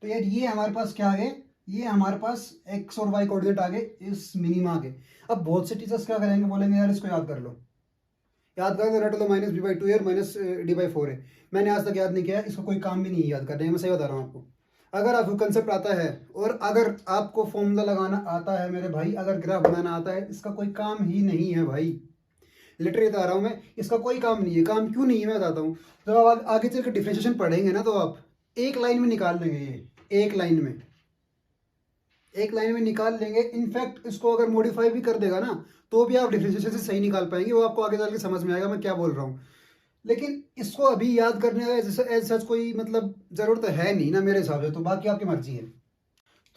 तो यार ये हमारे पास क्या आ गए, ये हमारे पास एक्स और वाई कोऑर्डिनेट आ गए इस मिनिमा के। अब बहुत से टीचर्स क्या करेंगे, बोलेंगे यार इसको याद कर लो, याद कर दो, रट लो, माइनस बी बाई टू है और माइनस डी बाई फोर है। मैंने आज तक याद नहीं किया, इसको कोई काम भी नहीं है याद करने, मैं सही बता रहा हूँ आपको। अगर आपको कंसेप्ट आता है और अगर आपको फॉर्मूला लगाना आता है मेरे भाई, अगर ग्राफ बनाना आता है, इसका कोई काम ही नहीं है भाई। लिटरली बता रहा हूँ मैं, इसका कोई काम नहीं है। काम क्यों नहीं है मैं बताता हूँ। जब आप आगे चल के डिफ्रेंशिएशन पढ़ेंगे ना, तो आप एक लाइन में निकाल लेंगे, ये एक लाइन में निकाल लेंगे। इनफैक्ट इसको अगर मॉडिफाई भी कर देगा ना, तो भी आप डिफ्रेंशिएशन से सही निकाल पाएंगे, वो आपको आगे चल के समझ में आएगा मैं क्या बोल रहा हूँ। लेकिन इसको अभी याद करने का एज सच कोई मतलब जरूरत है नहीं ना मेरे हिसाब से, तो बाकी आपकी मर्जी है।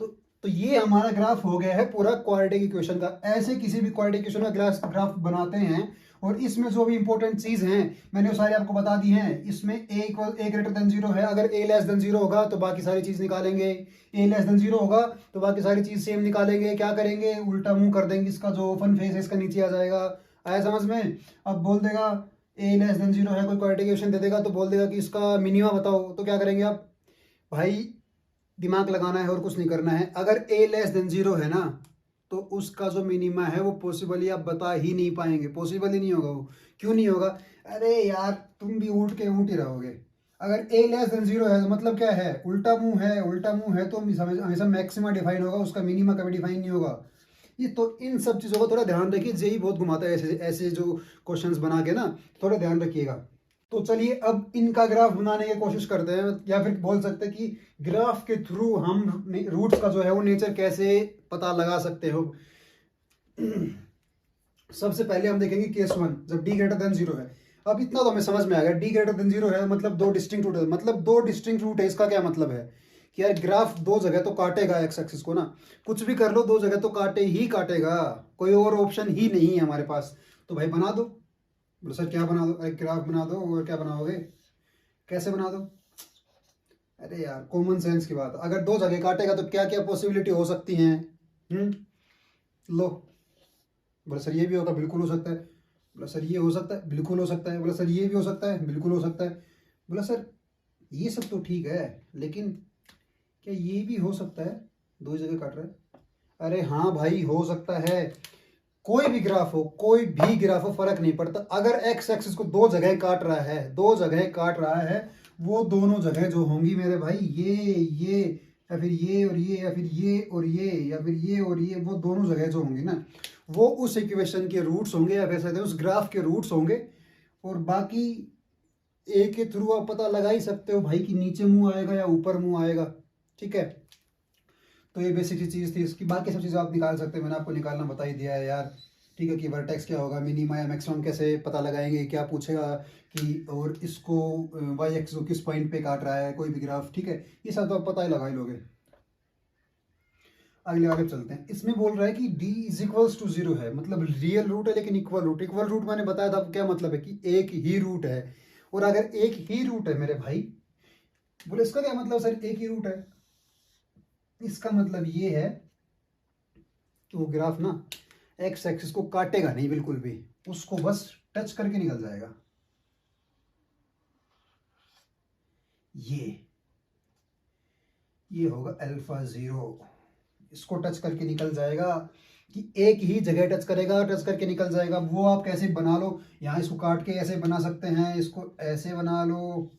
तो तो ये हमारा ग्राफ हो गया है पूरा क्वाड्रेटिक इक्वेशन का। ऐसे किसी भी क्वाड्रेटिक इक्वेशन का ग्राफ बनाते हैं, और इसमें जो भी इंपॉर्टेंट चीज हैं मैंने वो सारी आपको बता दी हैं। इसमें ए ग्रेटर देन जीरो है, अगर ए लेस देन जीरो होगा तो बाकी सारी चीज निकालेंगे, ए लेस देन जीरो होगा तो बाकी सारी चीज सेम निकालेंगे। क्या करेंगे, उल्टा मुंह कर देंगे, इसका जो ओपन फेस है इसका नीचे आ जाएगा। आया समझ में। अब बोल देगा ए लेस देन जीरो है, कोई क्वाड्रेटिक इक्वेशन दे देगा तो बोल देगा कि इसका मिनिमा बताओ, तो क्या करेंगे आप भाई, दिमाग लगाना है और कुछ नहीं करना है। अगर ए लेस देन जीरो है ना, तो उसका जो मिनिमा है वो पॉसिबली आप बता ही नहीं पाएंगे, पॉसिबल ही नहीं होगा वो। क्यों नहीं होगा, अरे यार तुम भी ऊँट के ऊँट ही रहोगे। अगर ए लेस देन जीरो है तो मतलब क्या है, उल्टा मुंह है, उल्टा मुंह है तो हमेशा मैक्सिमा डिफाइन होगा, उसका मिनिमा कभी डिफाइन नहीं होगा। ये तो इन सब चीज़ों का थोड़ा ध्यान रखिए, जेई बहुत घुमाता है ऐसे ऐसे जो क्वेश्चंस बना के ना, थोड़ा ध्यान रखिएगा। तो चलिए अब इनका ग्राफ बनाने की कोशिश करते हैं, या फिर बोल सकते हैं कि ग्राफ के थ्रू हम रूट्स का जो है वो नेचर कैसे पता लगा सकते हो। सबसे पहले हम देखेंगे केस वन, जब डी ग्रेटर देन जीरो है। अब इतना तो हमें समझ में आ गया, डी ग्रेटर देन जीरो है मतलब दो डिस्टिंक्ट रूट है। मतलब दो डिस्टिंक्ट रूट है, इसका क्या मतलब है कि यार ग्राफ दो जगह तो काटेगा एक्स एक्सिस को ना, कुछ भी कर लो दो जगह तो काटे ही काटेगा, कोई और ऑप्शन ही नहीं है हमारे पास। तो भाई बना दो। बोलो सर क्या बना दो, अरे ग्राफ बना दो। और क्या बनाओगे, कैसे बना दो, अरे यार कॉमन सेंस की बात, अगर दो जगह काटेगा तो क्या क्या पॉसिबिलिटी हो सकती हैं। लो। बोले सर ये भी होगा, बिल्कुल हो सकता है। बोला सर ये हो सकता है, बिल्कुल हो सकता है। बोला सर ये भी हो सकता है, बिल्कुल हो सकता है। बोला सर ये सब तो ठीक है, लेकिन क्या ये भी हो सकता है, दो जगह काट रहा है। अरे हाँ भाई हो सकता है, कोई भी ग्राफ हो, कोई भी ग्राफ हो, फर्क नहीं पड़ता। अगर एक्स एक्सिस को दो जगह काट रहा है, दो जगह काट रहा है, वो दोनों जगह जो होंगी मेरे भाई, ये या फिर ये और ये, या फिर ये और ये, या फिर ये और ये, वो दोनों जगह जो होंगी ना, वो उस इक्वेशन के रूट्स होंगे, या फिर कहते हैं उस ग्राफ के रूट्स होंगे। और बाकी ए के थ्रू आप पता लगा ही सकते हो भाई कि नीचे मुंह आएगा या ऊपर मुंह आएगा। ठीक है, तो ये बेसिक सी चीज़ थी इसकी। बाकी सब चीज़ें आप निकाल सकते हैं, मैंने आपको निकालना बता ही दिया है यार। ठीक है, कि वर्टेक्स क्या होगा, मिनिमा या मैक्सिमम कैसे पता लगाएंगे, क्या पूछेगा कि और इसको वाई एक्स को किस पॉइंट पे काट रहा है कोई भी ग्राफ। ठीक है, ये सब तो आप पता ही लगा ही लोगे। अगले वाले चलते हैं। इसमें बोल रहा है कि d is equals to zero है, मतलब रियल रूट है लेकिन इक्वल रूट। इक्वल रूट मैंने बताया था क्या मतलब है, कि एक ही रूट है। और अगर एक ही रूट है मेरे भाई, बोले इसका क्या मतलब सर एक ही रूट है, इसका मतलब ये है कि वो ग्राफ ना एक्स एक्सिस को काटेगा नहीं बिल्कुल भी, उसको बस टच करके निकल जाएगा। ये होगा अल्फा जीरो, इसको टच करके निकल जाएगा, कि एक ही जगह टच करेगा, टच करके निकल जाएगा। वो आप कैसे बना लो, यहाँ इसको काट के ऐसे बना सकते हैं, इसको ऐसे बना लो,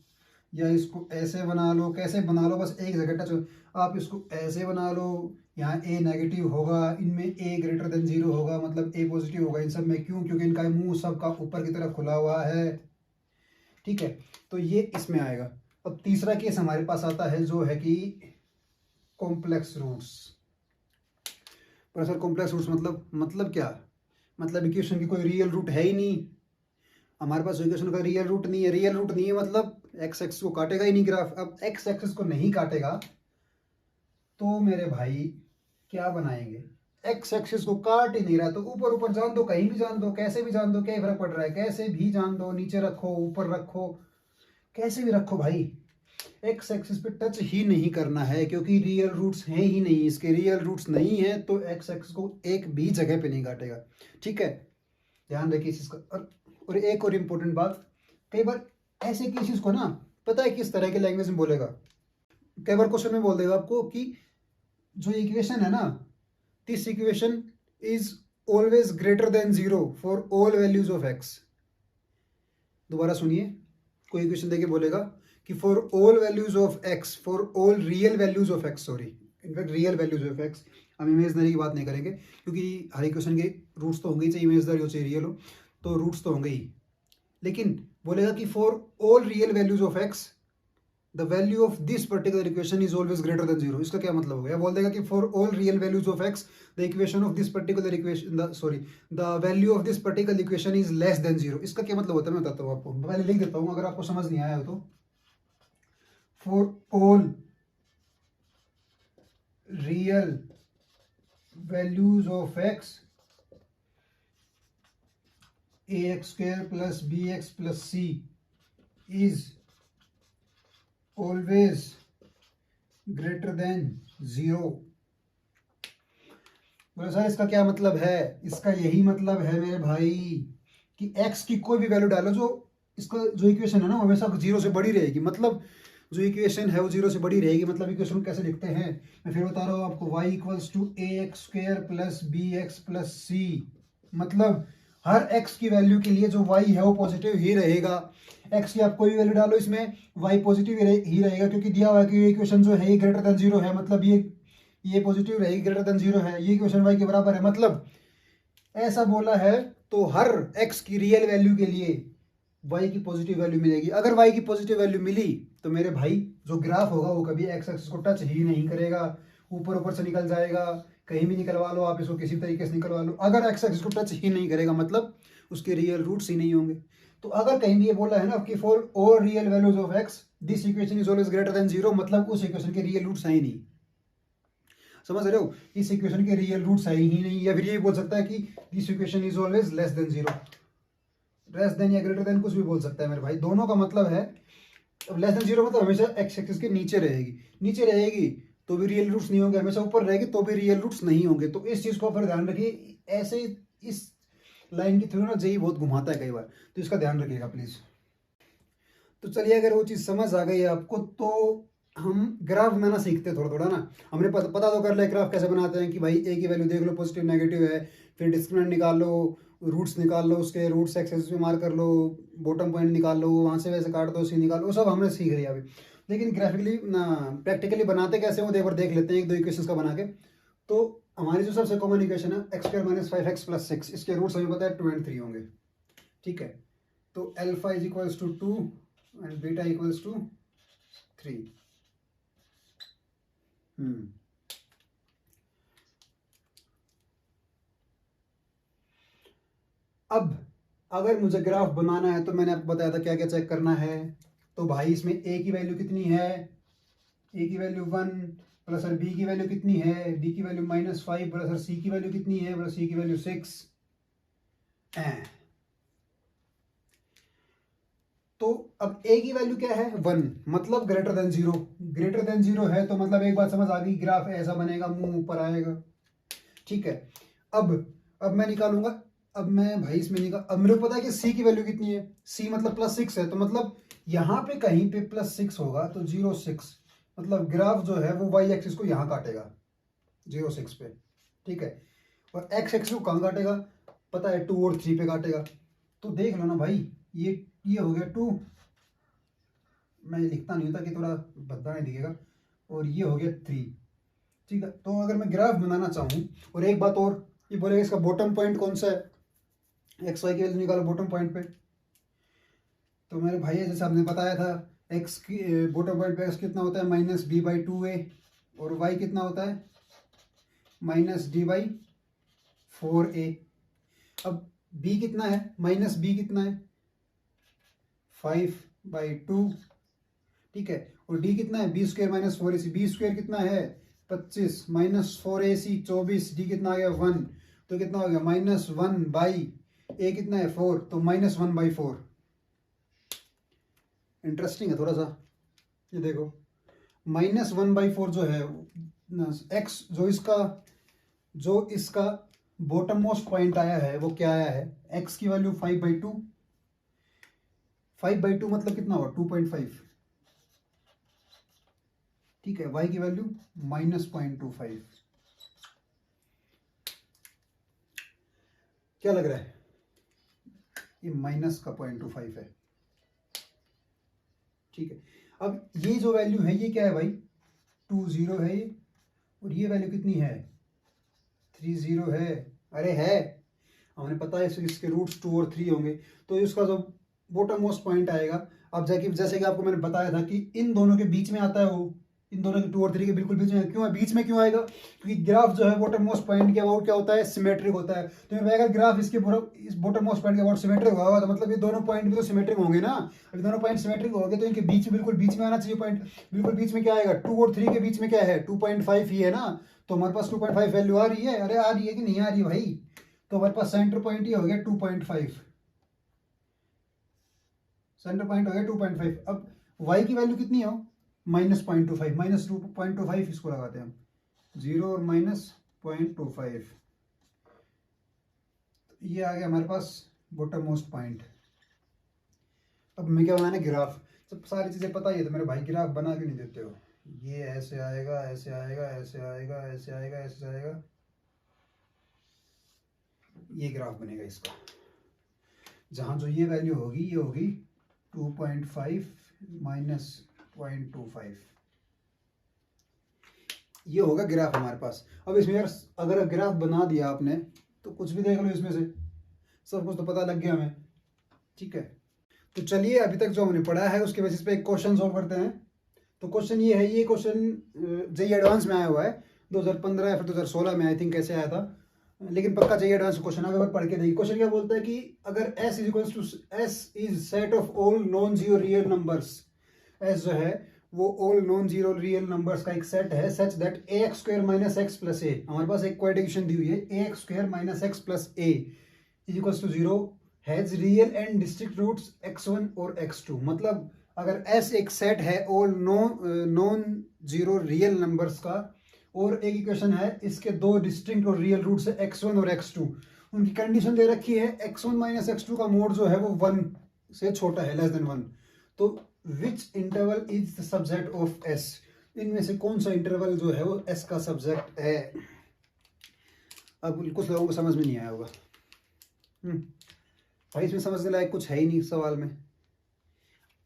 या इसको ऐसे बना लो, कैसे बना लो, बस एक जगह टच। आप इसको ऐसे बना लो, यहाँ ए नेगेटिव होगा, इनमें ए ग्रेटर देन जीरो होगा, मतलब ए पॉजिटिव होगा इन सब में। क्यों, क्योंकि इनका मुंह सबका ऊपर की तरफ खुला हुआ है। ठीक है, तो ये इसमें आएगा। अब तीसरा केस हमारे पास आता है जो है कि कॉम्प्लेक्स रूट्स। पर सर कॉम्प्लेक्स रूट्स मतलब क्या, मतलब इक्वेशन की कोई रियल रूट है ही नहीं हमारे पास, इक्वेशन का रियल रूट नहीं है। रियल रूट नहीं है मतलब एक्स एक्सिस को काटेगा ही नहीं ग्राफ। अब एक्स एक्सिस को नहीं काटेगा तो मेरे भाई क्या बनाएंगे, एक्स एक्सिस को काट ही नहीं रहा तो ऊपर ऊपर जान दो, कहीं भी जान दो, कैसे भी जान दो, क्या फर्क पड़ रहा है, कैसे भी जान दो, नीचे रखो ऊपर रखो, कैसे भी रखो भाई, एक्स एक्सिस पे टच ही नहीं करना है, क्योंकि रियल रूट्स हैं ही नहीं इसके। रियल रूट्स नहीं है तो एक्स एक्सिस को एक भी जगह पे नहीं काटेगा। ठीक है, ध्यान रखिए इस चीज का। और एक और इम्पोर्टेंट बात, कई बार ऐसे केसेस को ना, पता है किस तरह के लैंग्वेज में बोलेगा, कई बार क्वेश्चन में बोल देगा आपको कि जो इक्वेशन है ना, this equation is always greater than zero for all values of x. दोबारा सुनिए, कोई इक्वेशन देके बोलेगा कि for all values of x, for all real values of x, sorry in fact real values of x, हम imaginary की बात नहीं करेंगे क्योंकि हर इक्वेशन के रूट्स तो होंगे ही, चाहे इमेजनरी हो चाहे रियल हो, तो रूट्स तो होंगे ही। लेकिन बोलेगा कि for all real values of x the value of this particular equation is always greater than zero. इसका क्या मतलब हो गया? बोल देगा कि for all real values of x the equation of this particular equation, sorry the value of this particular equation is less than zero. इसका क्या मतलब होता है मैं बताता हूँ आपको, पहले लिख देता हूँ अगर आपको समझ नहीं आया हो तो। For all real values of x ax square plus bx plus c is always greater than zero। बोले सर इसका क्या मतलब है? इसका यही मतलब है मेरे भाई कि x की कोई भी वैल्यू डालो, जो इसका जो इक्वेशन है ना हमेशा जीरो से बड़ी रहेगी। मतलब जो इक्वेशन है वो जीरो से बड़ी रहेगी। मतलब इक्वेशन कैसे लिखते हैं, मैं फिर बता रहा हूँ आपको। y equals to a x square plus b x plus c, मतलब हर x की वैल्यू के लिए जो y है वो पॉजिटिव ही रहेगा। x की आप कोई भी वैल्यू डालो इसमें y पॉजिटिव ही रहेगा, क्योंकि दिया हुआ है कि ये इक्वेशन जो है ये ग्रेटर देन जीरो है, मतलब ये पॉजिटिव रहेगी, ग्रेटर देन जीरो है, ये इक्वेशन y के बराबर है। मतलब ऐसा बोला है तो हर x की रियल वैल्यू के लिए y की पॉजिटिव वैल्यू मिलेगी। अगर y की पॉजिटिव वैल्यू मिली तो मेरे भाई जो ग्राफ होगा वो कभी x एक्सिस को टच ही नहीं करेगा, ऊपर ऊपर से निकल जाएगा। कहीं भी निकलवा लो आप इसको, किसी तरीके से निकलवा लो, अगर एक्स एक्सिस को टच ही नहीं करेगा मतलब उसके रियल रूट्स ही नहीं होंगे। तो अगर कहीं भी ये बोला है ना कि for all real values of x this equation is always greater than zero, मतलब उस इक्वेशन के रियल रूट्स है ही नहीं। समझ रहे हो? इस इक्वेशन के रियल रूट्स है ही नहीं। या फिर ये बोल सकता है कि this equation is always less than zero, less than या ग्रेटर देन कुछ भी बोल सकता है मेरे भाई, दोनों का मतलब है। लेस देन जीरो मतलब हमेशा एक्स एक्सिस के नीचे रहेगी, नीचे रहेगी तो भी रियल रूट्स नहीं होंगे, हमेशा ऊपर रहेगी तो भी रियल रूट्स नहीं होंगे। तो इस चीज को फिर ध्यान रखिए। ऐसे इस लाइन की थ्रू ना जेई बहुत घुमाता है कई बार, तो इसका ध्यान रखिएगा प्लीज। तो चलिए, अगर वो चीज समझ आ गई है आपको तो हम ग्राफ बनाना सीखते हैं थोड़ा थोड़ा ना। हमने पता तो कर लिया ग्राफ कैसे बनाते हैं कि भाई ए की वैल्यू देख लो पॉजिटिव नेगेटिव है, फिर डिस्क्रिमिनेंट निकाल लो, रूट्स निकाल लो, उसके रूट्स एक्स एक्सिस पे मार्क कर लो, बॉटम पॉइंट निकाल लो, वहाँ से वैसे काट दो, सी निकाल लो, वो सब हमने सीख लिया अभी। लेकिन ग्राफिकली ना प्रैक्टिकली बनाते कैसे वो एक बार देख लेते हैं, एक दो इक्वेशंस का बना के। तो हमारी जो सबसे कॉमन इक्वेशन है x square minus 5x plus 6, इसके रूट्स हमें पता है 2 और 3 होंगे। ठीक है, तो alpha is equals to 2 and beta equals to 3। अब अगर मुझे ग्राफ बनाना है तो मैंने आपको बताया था क्या क्या चेक करना है। तो भाई इसमें ए की वैल्यू कितनी है, ए की वैल्यू 1 प्लस सर बी की वैल्यू कितनी है, बी की वैल्यू -5 प्लस सर सी की वैल्यू कितनी है, प्लस सी की वैल्यू 6। तो अब ए की वैल्यू क्या है 1, मतलब greater than zero. Greater than zero है तो मतलब एक बात समझ आ गई, ग्राफ ऐसा बनेगा, मुंह ऊपर आएगा। ठीक है, अब मैं निकालूंगा, अब मैं भाई इसमें निकाल, अब मेरे को पता है कि सी की वैल्यू कितनी है, सी मतलब +6 है, तो मतलब यहाँ पे कहीं पे +6 होगा तो 0 6, मतलब ग्राफ जो है वो वाई एक्सिस को यहाँ काटेगा 0 6 पे। ठीक है, और एक्स एक्सिस को कहाँ काटेगा पता है, 2 और 3 पे काटेगा। तो देख लो ना भाई, ये हो गया 2, मैं लिखता नहीं होता कि थोड़ा भद्दा नहीं दिखेगा, और ये हो गया 3। ठीक है, तो अगर मैं ग्राफ बनाना चाहूँ, और एक बात और, ये बोलेगा इसका बॉटम पॉइंट कौन सा है, एक्स वाई की वैल्यू निकालो बॉटम पॉइंट पे। तो मेरे भाई जैसे आपने बताया था, एक्स की बॉटम पॉइंट पे एक्स कितना होता है -b/2a, और वाई कितना होता है -d/4a। अब b कितना है, -b कितना है 5/2। ठीक है, और d कितना है b² - 4ac, b² कितना है 25 -4ac 24, d कितना आ गया 1, तो कितना हो गया -1/a कितना है 4, तो -1/4। इंटरेस्टिंग है थोड़ा सा, ये देखो -1/4 जो है एक्स, जो इसका बॉटम मोस्ट पॉइंट आया है वो क्या आया है, एक्स की वैल्यू 5/2, 5/2 मतलब कितना हुआ 2.5। ठीक है, y की वैल्यू -0.25। क्या लग रहा है? ये माइनस का 0.25 है। ठीक है, अब ये जो वैल्यू है ये क्या है भाई? 20 है ये, और ये वैल्यू कितनी है? 30 है। अरे है, हमें पता है इसके रूट्स 2 और 3 होंगे, तो इसका जो बॉटम मोस्ट पॉइंट आएगा, अब जाके जैसे कि आपको मैंने बताया था कि इन दोनों के बीच में आता है वो, इन दोनों के 2 और 3 के बिल्कुल बीच में। क्यों है बीच में, क्यों आएगा? क्योंकि ग्राफ जो है बॉटम मोस्ट पॉइंट के अबाउट क्या होता है? सिमेट्रिक होता है। तो अगर ग्राफ इसके इस बॉटम मोस्ट पॉइंट के अबाउट सिमेट्रिक होगा तो मतलब ये दोनों पॉइंट भी तो सिमेट्रिक होंगे ना। अभी दोनों पॉइंट सिमेट्रिक हो गए तो इनके बीच बिल्कुल बीच में आना चाहिए पॉइंट। बिल्कुल बीच में क्या आएगा? 2 और 3 के बीच में क्या है? 2.5 ही है ना। तो हमारे पास 2.5 वैल्यू आ रही है। अरे आ रही है कि नहीं आ रही भाई? तो हमारे पास सेंटर पॉइंट ये हो गया 2.5, सेंटर पॉइंट हो गया 2.5। अब y की वैल्यू कितनी हो? -0.25, -2.25 इसको लगाते हैं हम, 0 और -0.25, ये आ गया हमारे पास बॉटम मोस्ट पॉइंट। अब मैं क्या बनाना? ग्राफ। सब सारी चीजें पता ही है तो मेरे भाई ग्राफ बना के नहीं देते हो। ये ऐसे आएगा, ऐसे आएगा, ऐसे आएगा, ऐसे आएगा, ऐसे आएगा, ये ग्राफ बनेगा इसका। जहां जो ये वैल्यू होगी ये होगी 2.5 -0.25, ये होगा ग्राफ हमारे पास। अब इसमें यार अगर ग्राफ बना दिया आपने तो कुछ भी देख लो इसमें से, सब कुछ तो पता लग गया हमें। ठीक है, तो चलिए अभी तक जो हमने पढ़ा है उसके बेसिस पे एक क्वेश्चन सॉल्व करते हैं। तो क्वेश्चन ये है, ये क्वेश्चन जेईई एडवांस में आया हुआ है 2015 या फिर 2016 में, आई थिंक कैसे आया था, लेकिन पक्का जेईई एडवांस क्वेश्चन अगर पढ़ के देखिए। क्वेश्चन क्या बोलता है कि अगर s is set of all non zero real numbers, s जो है वो all non zero real numbers का एक सेट है, such that ax square minus x plus a, हमारे पास एक कोएफिशिएंट दी हुई है ax square minus x plus a is equals to 0, has real and distinct roots x1 और x2। मतलब अगर s एक सेट है all non zero real numbers का, और एक इक्वेशन है इसके दो डिस्टिंक्ट और रियल रूट्स है x1 और x2, उनकी कंडीशन दे रखी है x1 माइनस x2 का मोड जो है वो 1 से छोटा है, लेस देन 1। तो which interval is the subset of s, इनमें से कौन सा इंटरवल जो है वो s का सबसेट है। अब कुछ लोगों को समझ में नहीं आया होगा, भाई इसमें समझने लायक कुछ है ही नहीं सवाल में।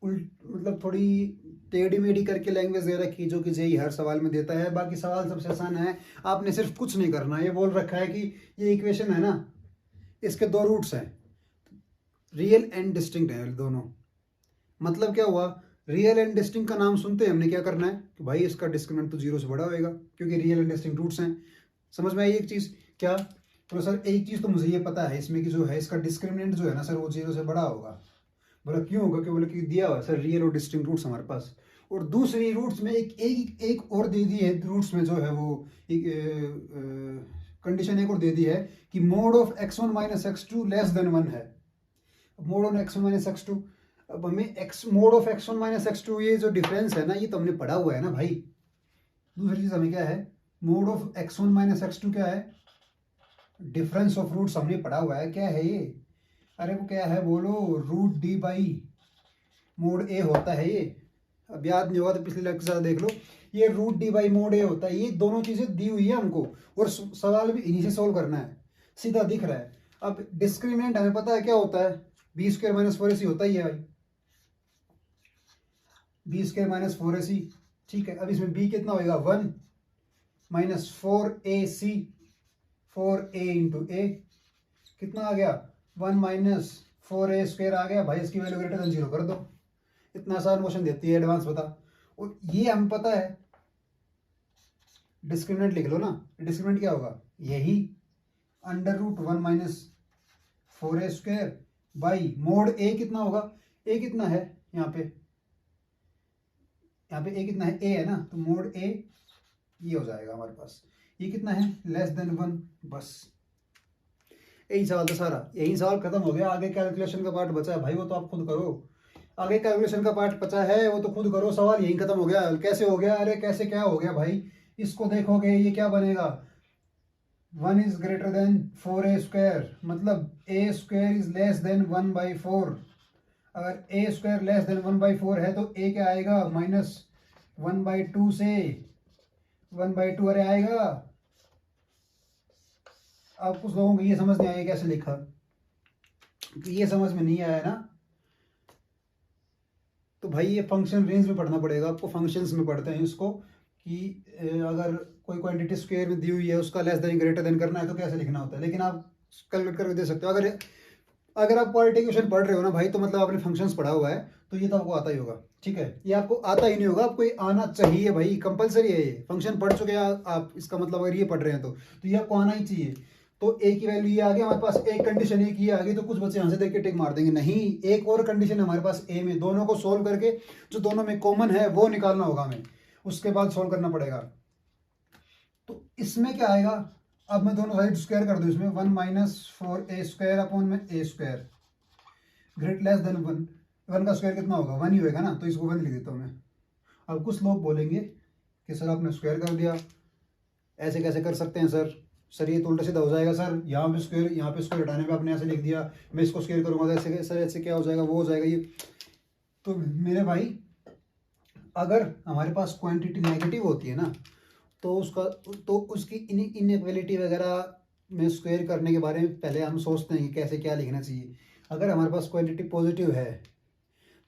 मतलब थोड़ी टेढ़ी मेढ़ी करके लैंग्वेज दे रखी जो कि जेईई हर सवाल में देता है, बाकी सवाल सबसे आसान है। आपने सिर्फ कुछ नहीं करना, ये बोल रखा है कि ये इक्वेशन है ना, इसके दो रूट्स हैं, रियल एंड डिस्टिंक्ट है दोनों। मतलब क्या हुआ? रियल एंड डिस्टिंक्ट का नाम सुनते हैं हमने क्या करना है कि भाई इसका डिस्क्रिमिनेंट तो 0 से बड़ा होएगा, क्योंकि रियल एंड डिस्टिंक्ट रूट्स हैं। समझ में आई एक चीज? क्या तो सर एक चीज तो मुझे ये पता है इसमें कि जो है इसका डिस्क्रिमिनेंट जो है ना सर वो 0 से बड़ा होगा। बोला क्यों होगा? कि बोले कि दिया हुआ सर रियल और डिस्टिंक्ट रूट्स हमारे पास, और दूसरी रूट्स में एक और दे दी है, रूट्स में जो है वो कंडीशन एक और दे दी है कि mode of x1 minus x2 less than 1 है। Mode of x1 minus x2, अब हमें mode of x1 minus x2 ये जो डिफरेंस है ना ये तो हमने पढ़ा हुआ है ना भाई। दूसरी चीज हमें क्या है? Mode of x1 minus x2 क्या है? डिफरेंस ऑफ रूट्स हमने पढ़ा हुआ है। क्या है ये? अरे वो क्या है बोलो? रूट डी बाई मोड ए होता है ये। अब याद नहीं होगा तो पिछले लेक्चर देख लो, ये रूट डी बाई मोड ए होता है। ये दोनों चीजें दी हुई है हमको और सवाल भी इन्हीं से सोल्व करना है, सीधा दिख रहा है। अब डिस्क्रिमिनेंट हमें पता है क्या होता है, बी स्क्वायर माइनस 4ac होता ही है भाई, बी स्क्वायर माइनस 4ac। ठीक है, अब इसमें b कितना होगा? 1 माइनस 4ac, 4a इंटू ए कितना आ गया? 1 माइनस 4a स्क्वायर आ गया भाई। इसकी वैल्यू ग्रेटर देन 0 कर दो, इतना आसान क्वेश्चन देती है एडवांस, बता। और ये हमें पता है, डिस्क्रिमिनेंट लिख लो ना। डिस्क्रिमिनेंट क्या होगा? यही under root 1 minus 4a square by mod a कितना होगा? ए कितना है यहाँ पे? यहाँ पे ए कितना है? ए है ना, तो मोड ए ये हो जाएगा हमारे पास। ये कितना है? Less than 1। बस यही सवाल था सारा, यही सवाल खत्म हो गया। आगे कैलकुलेशन का पार्ट बचा है भाई, वो तो आप खुद करो। आगे कैलकुलेशन का पार्ट बचा है वो तो खुद करो, सवाल यही खत्म हो गया। कैसे हो गया? अरे कैसे क्या हो गया भाई? इसको देखोगे ये क्या बनेगा? 1 is greater than 4a square, मतलब a square is less than 1/4। अगर a स्क्वायर लेस देन 1/4 है तो a क्या आएगा? माइनस 1/2 से 1/2 अरे आएगा। अब कुछ लोगों को ये समझ नहीं आया कैसे लिखा, ये समझ में नहीं आया ना, तो भाई ये फंक्शन रेंज में पढ़ना पड़ेगा आपको। फंक्शंस में पढ़ते हैं इसको कि अगर कोई क्वांटिटी स्क्वायर में दी हुई है उसका लेस देन ग्रेटर देन करना है तो कैसे लिखना होता है, लेकिन आप कैलकुलेट करके दे सकते हो। अगर आप क्वालिटी क्वेश्चन पढ़ रहे हो ना भाई, तो मतलब आपने फंक्शंस पढ़ा हुआ है, तो ये तो आपको आता ही होगा। ठीक है, ये आपको आता ही नहीं होगा, आपको ये आना चाहिए भाई, कंपलसरी है ये। फंक्शन पढ़ चुके हैं आप, इसका मतलब अगर ये पढ़ रहे हैं तो ये आपको आना ही चाहिए। तो ए की वैल्यू ये आ गई हमारे पास, एक कंडीशन एक ही आ गई, तो कुछ बच्चे यहाँ से देख के टिक मार देंगे, नहीं एक और कंडीशन है हमारे पास ए में, दोनों को सोल्व करके जो दोनों में कॉमन है वो निकालना होगा हमें, उसके बाद सोल्व करना पड़ेगा। तो इसमें क्या आएगा, अब मैं दोनों साइड स्क्वायर कर दूं, इसमें 1 - 4a स्क्वायर अपॉन में a square great less than 1। 1 का स्क्वायर कितना होगा, 1 ही होगा ना, तो इसको 1 लिख देता हूँ मैं। अब कुछ लोग बोलेंगे कि सर आपने स्क्वायर कर दिया, ऐसे कैसे कर सकते हैं सर ये तो उल्टा सीधा हो जाएगा सर, यहाँ पे स्क्वायर हटाने पे आपने ऐसे लिख दिया, मैं इसको स्क्वायर करूँगा तो ऐसे सर, ऐसे क्या हो जाएगा, वो हो जाएगा ये। तो मेरे भाई अगर हमारे पास क्वांटिटी नेगेटिव होती है ना, तो उसकी इनइक्वालिटी वगैरह में स्क्वायर करने के बारे में पहले हम सोचते हैं कि कैसे क्या लिखना चाहिए। अगर हमारे पास क्वांटिटी पॉजिटिव है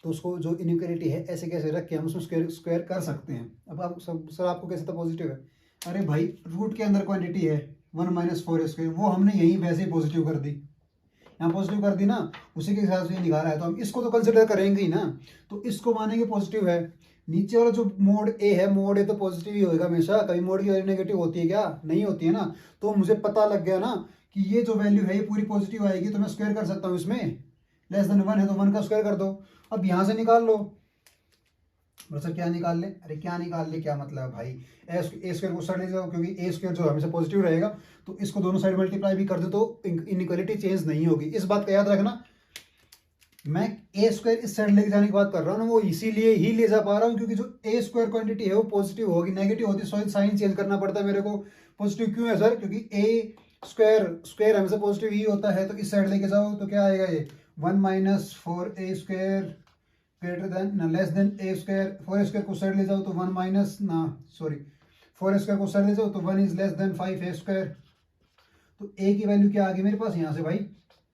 तो उसको जो इनइक्वालिटी है ऐसे कैसे रख के हम उसमें स्क्वायर कर सकते हैं। अब आप सर आपको कैसे तो पॉजिटिव है, अरे भाई रूट के अंदर क्वांटिटी है 1 - 4 स्क्वायर, वो हमने यही वैसे ही पॉजिटिव कर दी, यहाँ पॉजिटिव कर दी ना, उसी के हिसाब से ये निकाला है, तो हम इसको तो कंसिडर करेंगे ही ना, तो इसको मानेंगे पॉजिटिव है। नीचे वाला जो मोड ए है, मोड ए तो पॉजिटिव ही होगा हमेशा, कभी मोड की वैल्यू नेगेटिव होती है क्या, नहीं होती है ना। तो मुझे पता लग गया ना कि ये जो वैल्यू है ये पूरी पॉजिटिव आएगी, तो मैं स्क्वायर कर सकता हूँ इसमें, लेस देन 1 है तो 1 का स्क्वायर कर दो। अब यहाँ से निकाल लो, सर क्या निकाल ले, अरे क्या निकाल ले क्या मतलब भाई, ए स्क्वायर को साइड ले जाओ, क्योंकि ए स्क्वायर जो हमेशा पॉजिटिव रहेगा, तो इसको दोनों साइड मल्टीप्लाई भी कर दो तो इनइक्वालिटी चेंज नहीं होगी। इस बात का याद रखना, मैं ए स्क्वायर इस साइड लेके जाने की बात कर रहा हूँ ना, वो इसीलिए ही ले जा पा रहा हूँ क्योंकि जो ए स्क्वायर क्वांटिटी है वो पॉजिटिव होगी, नेगेटिव होती है साइन चेंज करना पड़ता है मेरे को। पॉजिटिव क्यों है सर, क्योंकि ए स्क्वायर हमेशा पॉजिटिव ही होता है, तो इस साइड लेके जाओ तो क्या आएगा ये 1 - 4a square greater than less than a square, 4a square को साइड ले जाओ तो 4a स्क्वायर को साइड ले जाओ तो 1 is less than 5a square. तो a की वैल्यू क्या आ गई मेरे पास यहाँ से भाई,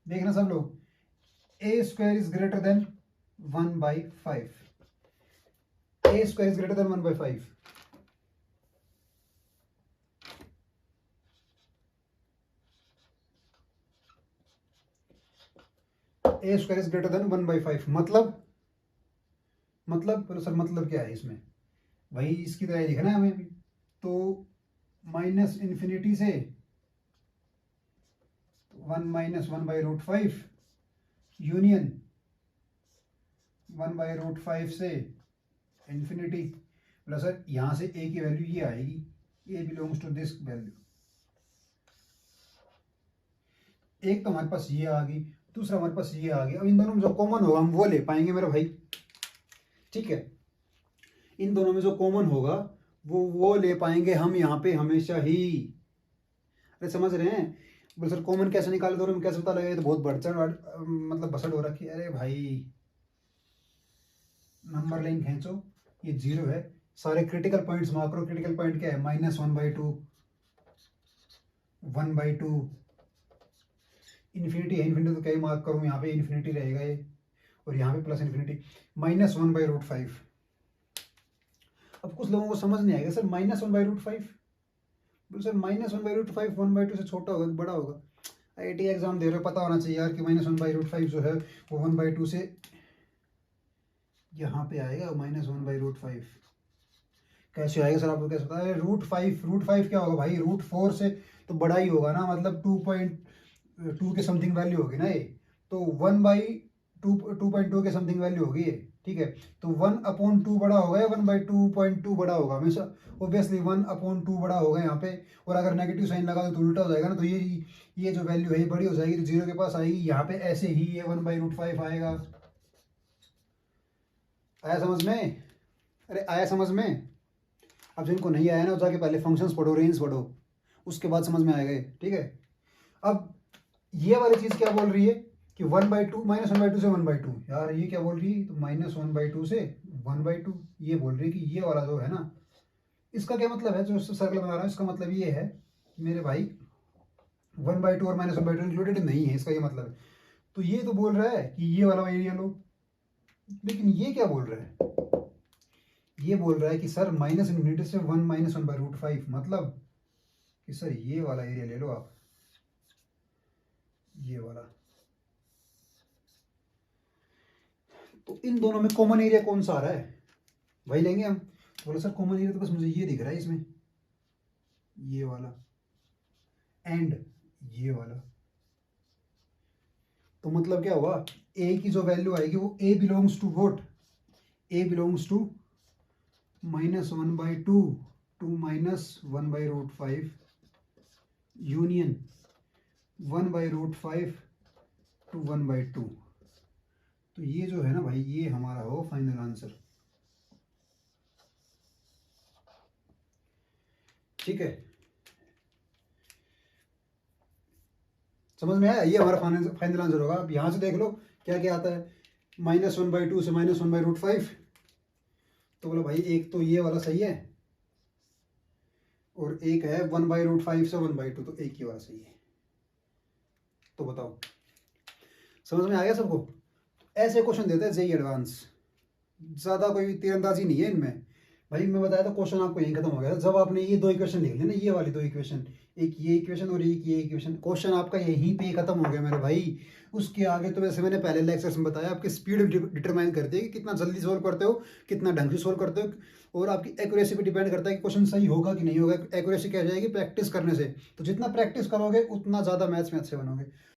देखना सब लोग, a square is greater than 1/5, a square is greater than 1/5। A square is greater than 1/5 मतलब बोलो सर मतलब क्या है इसमें, वही इसकी तरह लिखना है हमें भी। तो माइनस इन्फिनिटी से 1 - 1/√5 यूनियन 1/√5 से इन्फिनिटी। बोला सर यहाँ से ए की वैल्यू ये आएगी, ए बिलोंग्स टू दिस वैल्यू। एक तो हमारे पास ये आ गई, दूसरा हमारे पास ये आ गया। अब इन दोनों में जो कॉमन होगा हम वो ले पाएंगे मेरे भाई, ठीक है, इन दोनों में जो कॉमन होगा वो ले पाएंगे हम यहाँ पे हमेशा ही। अरे समझ रहे हैं, बोले सर कॉमन कैसे निकाले दोनों में, कैसे पता लगेगा, तो बहुत बढ़ चढ़ मतलब बसड़ हो रखी है। अरे भाई नंबर लाइन खींचो, ये 0 है, सारे क्रिटिकल पॉइंट्स मार्क करो। क्रिटिकल पॉइंट क्या है, -1/2, 1/2, इन्फिनिटी है, इन्फिनिटी तो क्या ही मार्क करूँ, यहाँ पे इन्फिनिटी रहेगा ये, और यहाँ पे प्लस इन्फिनिटी, -1/√5। अब कुछ लोगों को समझ नहीं आएगा सर -1/√5, बोलो सर -1/√5 1/2 से छोटा होगा बड़ा होगा। IIT एग्जाम दे रहे हो, पता होना चाहिए यार कि -1/√5 जो है वो 1/2 से यहाँ पे आएगा, -1/√5 कैसे आएगा सर, आपको कैसे पता है। √5 क्या होगा भाई, √4 से तो बड़ा ही होगा ना, मतलब 2.2 के समथिंग वैल्यू होगी ना ये, तो 2.2 के समथिंग वैल्यू होगी ये, ठीक है। तो 1/2 बड़ा होगा या 1/2.2 बड़ा होगा, हमेशा ऑब्वियसली 1/2 बड़ा होगा यहाँ पे। और अगर नेगेटिव साइन लगा दो तो उल्टा हो जाएगा ना, तो ये जो वैल्यू है ये बड़ी हो जाएगी, तो 0 के पास आएगी, यहाँ पे ऐसे ही ये 1/√5 आएगा। आया समझ में, अरे आया समझ में। अब जिनको नहीं आया ना, जाके पहले फंक्शंस पढ़ो, रेंज पढ़ो, उसके बाद समझ में आएगा, ठीक है। अब ये वाली चीज क्या बोल रही है कि 1/2 -1/2 से 1/2, यार ये क्या बोल रही है, तो -1/2 से 1/2। ये बोल रही है कि ये वाला जो है ना, इसका क्या मतलब है, जो सर्कल बना रहा हूँ इसका मतलब ये है कि मेरे भाई 1/2 और -1/2 इंक्लूडेड नहीं है, इसका ये मतलब है। तो ये तो बोल रहा है कि ये वाला एरिया लो, लेकिन ये क्या बोल रहा है, ये बोल रहा है कि सर माइनस इन्फिनिटी से 1 - 1/√5, मतलब कि सर ये वाला एरिया ले लो आप, ये वाला। तो इन दोनों में कॉमन एरिया कौन सा आ रहा है, वही लेंगे हम। बोला सर कॉमन एरिया तो बस मुझे ये दिख रहा है इसमें, ये वाला एंड ये वाला। तो मतलब क्या हुआ, ए की जो वैल्यू आएगी वो a belongs to vote, a belongs to -1/2 to -1/√5 union 1/√5 to 1/2। तो ये जो है ना भाई, ये हमारा हो फाइनल आंसर। ठीक है, समझ में आया, ये हमारा फाइनल आंसर होगा। अब यहां से देख लो क्या क्या आता है, -1/2 से -1/√5। तो बोलो भाई एक तो ये वाला सही है, और एक है 1/√5 से 1/2, तो एक ही वाला सही है। तो बताओ, समझ में आ गया सबको। ऐसे क्वेश्चन देते हैं जेईई एडवांस, ज़्यादा कोई तीरंदाजी नहीं है इनमें। भाई मैं बताया था क्वेश्चन आपको यहीं खत्म हो गया था, जब आपने ये दो इक्वेशन लिख ली ना, ये वाली दो इक्वेशन, एक ये इक्वेशन और एक ये इक्वेशन, क्वेश्चन आपका यहीं पे खत्म हो गया मेरे भाई। उसके आगे तो वैसे मैंने पहले लेक्चर्स में बताया, आपकी स्पीड डिटरमाइन करती है कि कितना जल्दी सोल्व करते हो, कितना ढंग से सोल्व करते हो, और आपकी एक्यूरेसी पे डिपेंड करता है कि क्वेश्चन सही होगा कि नहीं होगा। एक्यूरेसी क्या जाएगी प्रैक्टिस करने से, तो जितना प्रैक्टिस करोगे उतना ज़्यादा मैथ्स में अच्छे बनोगे।